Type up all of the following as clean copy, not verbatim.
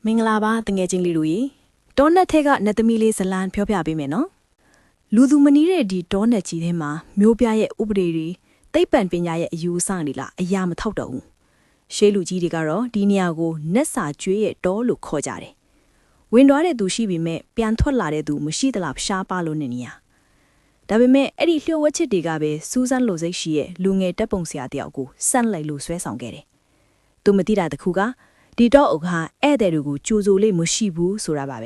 မင်္ဂလာပါတငယ်ချင်းလေးတို့ရေတောနက်ထက်ကနတ်သမီးလေးဇလန်ပြောပြပေးမယ်နော်လူသူမနီးတဲ့ဒီတောနက်ကြီးထဲမှာမျိုးပြရဲ့ဥပဒေတွေသိပ္ပံပညာရဲ့အယူအဆတွေလားအရာမထောက်တော့ဘူးရှေးလူကြီးတွေကတော့ဒီနေရာကိုနက်စာကျွေးရဲ့တောလို့ခေါ်ကြတယ်ဝင်သွားတဲ့သူရှိပေမဲ့ပြန်ထွက်လာတဲ့သူမရှိသလားရှားပါလို့နေနေရဒါပေမဲ့အဲ့ဒီလျှို့ဝှက်ချစ်တွေကပဲစူးစမ်းလို့စိတ်ရှိရဲ့လူငယ်တပ်ပုံဆရာတယောက်ကိုစန့်လိုက်လို့ဆွဲဆောင်ခဲ့တယ်သူမသိတာတခုကဒီတော့အုပ်ဟာဧည့်သည်တွေကိုကြိုးစိုးလေးမရှိဘူးဆိုတာပါပဲ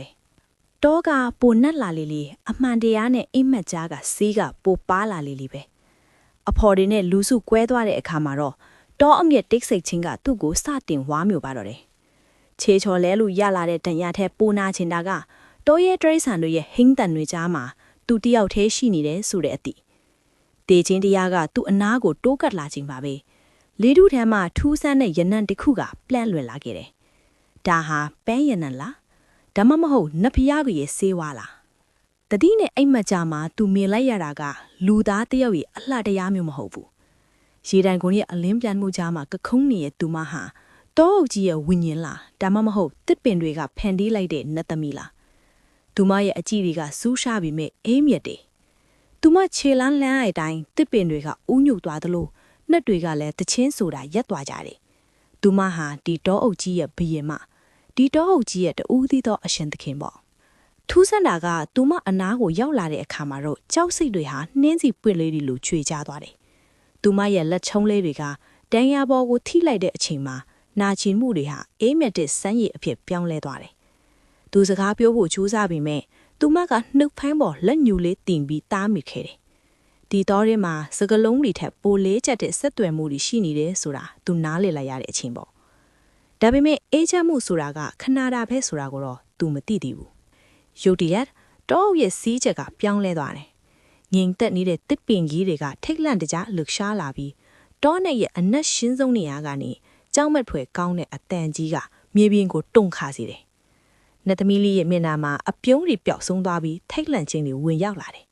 တောကပိုနက်လာလေးအမှန်တရားနဲ့အိမ်မက်ကြားကဆေးကပိုပါလာလေးပဲအဖော်တွေနဲ့လူစုကွဲသွားတဲ့အခါမှာတော့တောအမြက်တိတ်ဆိတ်ချင်းကသူ့ကိုစတင်ဝါမျိုးပါတော့တယ်ခြေချော်လဲလို့ရလာတဲ့တန်ရထဲပိုနာချင်တာကတောရဲ့တရိษံတို့ရဲ့ဟင်းတန်တွေကြားမှာသူတယောက်သေးရှိနေတယ်ဆိုတဲ့အသည့်တေချင်းတရားကသူ့အနားကိုတိုးကပ်လာခြင်းပါပဲလေထုထဲမှာထူးဆန်းတဲ့ရနံတစ်ခုကပလန့်လွယ်လာခဲ့တယ်။ဒါဟာပန်းရနံလား။ဒါမှမဟုတ်နဖျားကြီးရဲ့ဆေးဝါးလား။တတိနဲ့အိမ်မက်ကြားမှာသူမြင်လိုက်ရတာကလူသားတယောက်ရဲ့အလှတရားမျိုးမဟုတ်ဘူး။ရေတံကုန်ရဲ့အလင်းပြန်မှုကြားမှာကခုံးနေတဲ့သူမဟာတောအုပ်ကြီးရဲ့ဝိညာဉ်လား။ဒါမှမဟုတ်တစ်ပင်တွေကဖန်တီးလိုက်တဲ့နတ်သမီးလား။သူမရဲ့အကြည့်တွေကစူးရှားပြီးမြဲအေးမြက်တယ်။သူမခြေလန်းလန်းအတိုင်းတစ်ပင်တွေကဥညွတ်သွားသလိုနှက်တွေကလည်းတချင်းဆိုတာရက်သွားကြတယ်။သူမဟာဒီတောအုပ်ကြီးရဲ့ဘယင်မဒီတောအုပ်ကြီးရဲ့တူးသီးသောအရှင်သခင်ပေါ့။ထူးဆန်းတာကသူမအနားကိုရောက်လာတဲ့အခါမှာတော့ကြောက်စိတ်တွေဟာနှင်းစီပွင့်လေးတွေလိုချွေကျသွားတယ်။သူမရဲ့လက်ချုံးလေးတွေကတန်းရပေါ်ကိုထိလိုက်တဲ့အချိန်မှာနာကျင်မှုတွေဟာအေးမြက်တဲ့စမ်းရည်အဖြစ်ပြောင်းလဲသွားတယ်။သူစကားပြောဖို့ကြိုးစားပေမဲ့သူမကနှုတ်ဖမ်းပေါ်လက်ညူလေးတင်ပြီးတားမိခဲ့တယ်။ဒီတော့ထဲမှာစကလုံးတွေထက်ပိုလေးကျက်တဲ့ဆက်သွယ်မှုတွေရှိနေတယ်ဆိုတာသူနားလည်လိုက်ရတဲ့အချိန်ပေါ့ဒါပေမဲ့အေးချမ်းမှုဆိုတာကခဏတာပဲဆိုတာကိုတော့သူမသိသေးဘူးရုတ်တရက်တောအုပ်ရဲ့စီးချက်ကပြောင်းလဲသွားတယ်ငြိမ်သက်နေတဲ့တစ်ပင်ကြီးတွေကထိတ်လန့်တကြားလှရှားလာပြီးတောနဲ့ရဲ့အနက်ရှင်းဆုံးနေရာကနေကြောက်မက်ဖွယ်ကောင်းတဲ့အတန်ကြီးကမြေပြင်ကိုတုန်ခါစေတယ်နတ်သမီးလေးရဲ့မျက်နှာမှာအပြုံးတွေပျောက်ဆုံးသွားပြီးထိတ်လန့်ခြင်းတွေဝင်ရောက်လာတယ်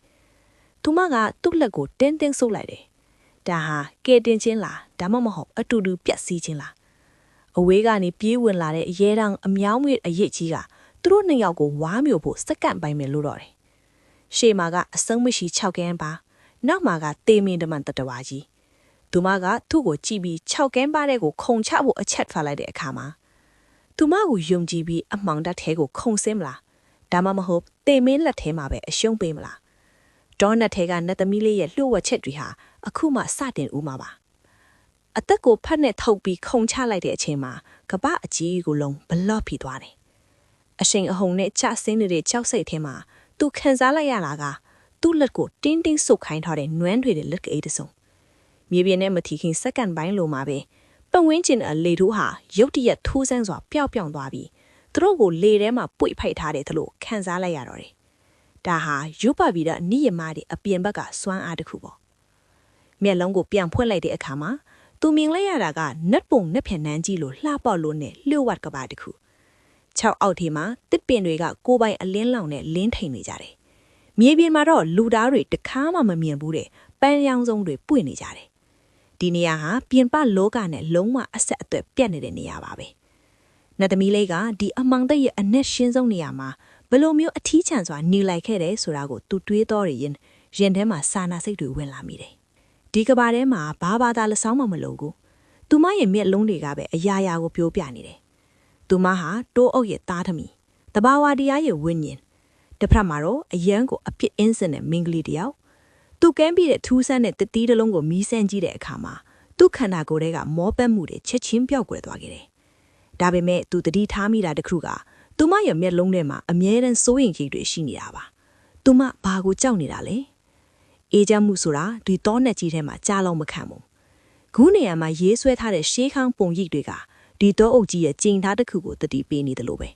သူမကသူ့လက်ကိုတင်းတင်းဆုပ်လိုက်တယ်။ဒါဟာကဲတင်ချင်းလားဒါမှမဟုတ်အတူတူပြက်စီးချင်းလား။အဝေးကနေပြေးဝင်လာတဲ့အရဲတောင်အမြောင်းမြစ်အရစ်ကြီးကသူတို့နှစ်ယောက်ကိုဝါမျိုးဖို့စက္ကန့်ပိုင်းပဲလို့တော့တယ်။ရှေ့မှာကအစုံမရှိ6ကန်းပါ။နောက်မှာကတေမင်တမန်တတဝါကြီး။သူမကသူ့ကိုကြည့်ပြီး6ကန်းပါတဲ့ကိုခုံချဖို့အချက်ထားလိုက်တဲ့အခါမှာသူမကိုယုံကြည်ပြီးအမှောင်တက်ထဲကိုခုံဆင်းမလား။ဒါမှမဟုတ်တေမင်းလက်ထဲမှာပဲအရှုံးပေးမလား။ဒေါနတ်ထဲကနတ်သမီးလေးရဲ့လှုပ်ဝက်ချက်တွေဟာအခုမှစတင်ဦးမှာပါအသက်ကိုဖတ်နဲ့ထုတ်ပြီးခုံချလိုက်တဲ့အချိန်မှာကပအကြီးကိုလုံးဘလော့ဖိသွားတယ်အရှိန်အဟုန်နဲ့ချဆင်းနေတဲ့ကြောက်စိတ်ထဲမှာသူခံစားလိုက်ရတာကသူ့လက်ကိုတင်းတင်းဆုပ်ခိုင်းထားတဲ့နွမ်းတွေတဲ့လက်ကအိတ်တစုံမြေပြင်နဲ့မထီခင်စက္ကန့်ပိုင်းလိုမှာပဲပတ်ဝန်းကျင်အလေတို့ဟာရုတ်တရက်ထိုးဆန်းစွာပျောက်ပြောင်သွားပြီးသူတို့ကိုလေထဲမှာပွေဖိုက်ထားတယ်သလိုခံစားလိုက်ရတော့တယ်ဒါဟာရုပ်ပဗီဒနိယမတွေအပြင်ဘက်ကစွမ်းအားတစ်ခုပေါ့မျက်လုံးကိုပြန်ဖွင့်လိုက်တဲ့အခါမှာသူမြင်လိုက်ရတာကနတ်ပုံနက်ဖြန်နှန်းကြီးလိုလှပလို့နဲ့လျှို့ဝှက်ကပါတစ်ခု6အောက်ထဲမှာတစ်ပင်တွေကကိုပိုင်အလင်းလောင်နဲ့လင်းထိန်နေကြတယ်မြေပြင်မှာတော့လူသားတွေတခါမှမမြင်ဘူးတဲ့ပန်းရောင်စုံတွေပွင့်နေကြတယ်ဒီနေရာဟာပြင်ပလောကနဲ့လုံးဝအဆက်အသွယ်ပြတ်နေတဲ့နေရာပါပဲနတ်သမီးလေးကဒီအမောင်သက်ရဲ့အနက်ရှင်းဆုံးနေရာမှာဘယ်လိုမျိုးအထီးချန်စွာနေလိုက်ခဲ့တယ်ဆိုတာကိုသူတွေးတော်ရင်ထဲမှာစာနာစိတ်တွေဝင်လာမိတယ်ဒီကဘာထဲမှာဘာသာလက်ဆောင်မှမလိုဘူးသူမရဲ့မျက်လုံးတွေကပဲအရာရာကိုပြောပြနေတယ်သူမဟာတိုးအုပ်ရဲ့သားသမီးတဘာဝတရားရဲ့ဝိညာဉ်တစ်ဖက်မှာတော့အယံကိုအပြစ်အင်းစင်တဲ့မင်းကလေးတယောက်သူကမ်းပြီးတဲ့ထူးဆန်းတဲ့တတိတစ်လုံးကိုမီးဆန်းကြည့်တဲ့အခါမှာသူ့ခန္ဓာကိုယ်ထဲကမောပတ်မှုတွေချက်ချင်းပြောက်ကွယ်သွားခဲ့တယ်ဒါပေမဲ့သူတတိထားမိတာတစ်ခုကသူမရဲ့မျက်လုံးထဲမှာအမြဲတမ်းစိုးရိမ်ကြီးတွေရှိနေတာပါသူမဘာကိုကြောက်နေတာလဲအေးချမ်းမှုဆိုတာဒီတောနက်ကြီးထဲမှာကြားလောက်မခံဘူးခုနေရာမှာရေးဆွဲထားတဲ့ရှေးခေါင်းပုံရိပ်တွေကဒီတောအုပ်ကြီးရဲ့ကျင်းသားတစ်ခုကိုတတိပေးနေတယ်လို့ပဲ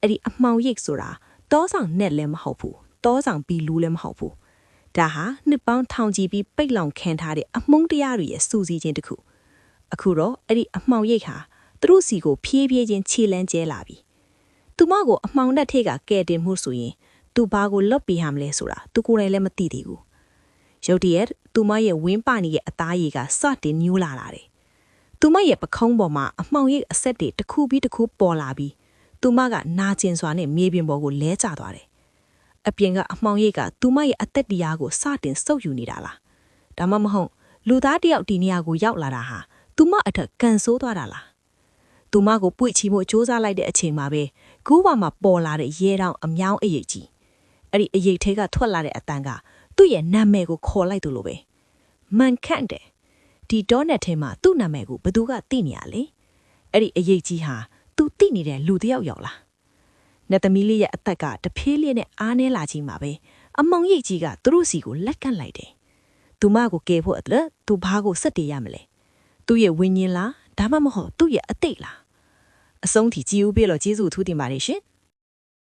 အဲ့ဒီအမှောင်ရိပ်ဆိုတာတောဆောင်နဲ့လည်းမဟုတ်ဘူးတောဆောင်ပြီးလူလည်းမဟုတ်ဘူးဒါဟာနှစ်ပေါင်းထောင်ချီပြီးပိတ်လောင်ခံထားတဲ့အမုန်းတရားတွေရဲ့စူးစီးခြင်းတစ်ခုအခုတော့အဲ့ဒီအမှောင်ရိပ်ဟာသူတို့စီကိုဖြည်းဖြည်းချင်းခြေလန်းကျဲလာပြီသူမကိုအမှောင်တက်ထိတ်ကကဲတင်မှုဆိုရင်သူဘာကိုလွတ်ပြီးဟမ်လဲဆိုတာသူကိုယ်တိုင်လည်းမသိသေးဘူးရုတ်တရက်သူမရဲ့ဝင်းပနေရဲ့အသားရည်ကစတင်ညှိုးလာတယ်သူမရဲ့ပခုံးပေါ်မှာအမှောင်ရိပ်အဆက်တွေတစ်ခုပြီးတစ်ခုပေါ်လာပြီး သူမကနာကျင်စွာနဲ့မြေပြင်ပေါ်ကိုလဲကျသွားတယ်အပြင်ကအမှောင်ရိပ်ကသူမရဲ့အသက်တရားကိုစတင်စုပ်ယူနေတာလားဒါမှမဟုတ်လူသားတယောက်ဒီနေရာကိုရောက်လာတာဟာသူမအထက်ကန်ဆိုးသွားတာလားသူမကိုပွေ့ချီဖို့စ조사လိုက်တဲ့အချိန်မှာပဲကူးပါမှာပေါ်လာတဲ့ရဲတောင်အမြောင်းအရိပ်ကြီးအဲ့ဒီအရိပ်ထဲကထွက်လာတဲ့အတန်ကသူ့ရဲ့နာမည်ကိုခေါ်လိုက်သူလိုပဲမန်ခန့်တယ်ဒီဒေါနက်ထဲမှာသူ့နာမည်ကိုဘသူကသိနေရလဲအဲ့ဒီအရိပ်ကြီးဟာသူသိနေတဲ့လူတယောက်ရောက်လားနတ်သမီးလေးရဲ့အသက်ကတဖေးလေးနဲ့အားနေလာချင်းမှာပဲအမောင်ရိပ်ကြီးကသူတို့စီကိုလက်ကန့်လိုက်တယ်သူမကိုကယ်ဖို့အတွက်သူဘာကိုစက်တည်ရမလဲသူ့ရဲ့ဝိညာဉ်လားဒါမှမဟုတ်သူ့ရဲ့အတိတ်လားအဆုံးထိကြည်ဦးပြလို့ကျေးဇူးထူးတင်ပါတယ်ရှင်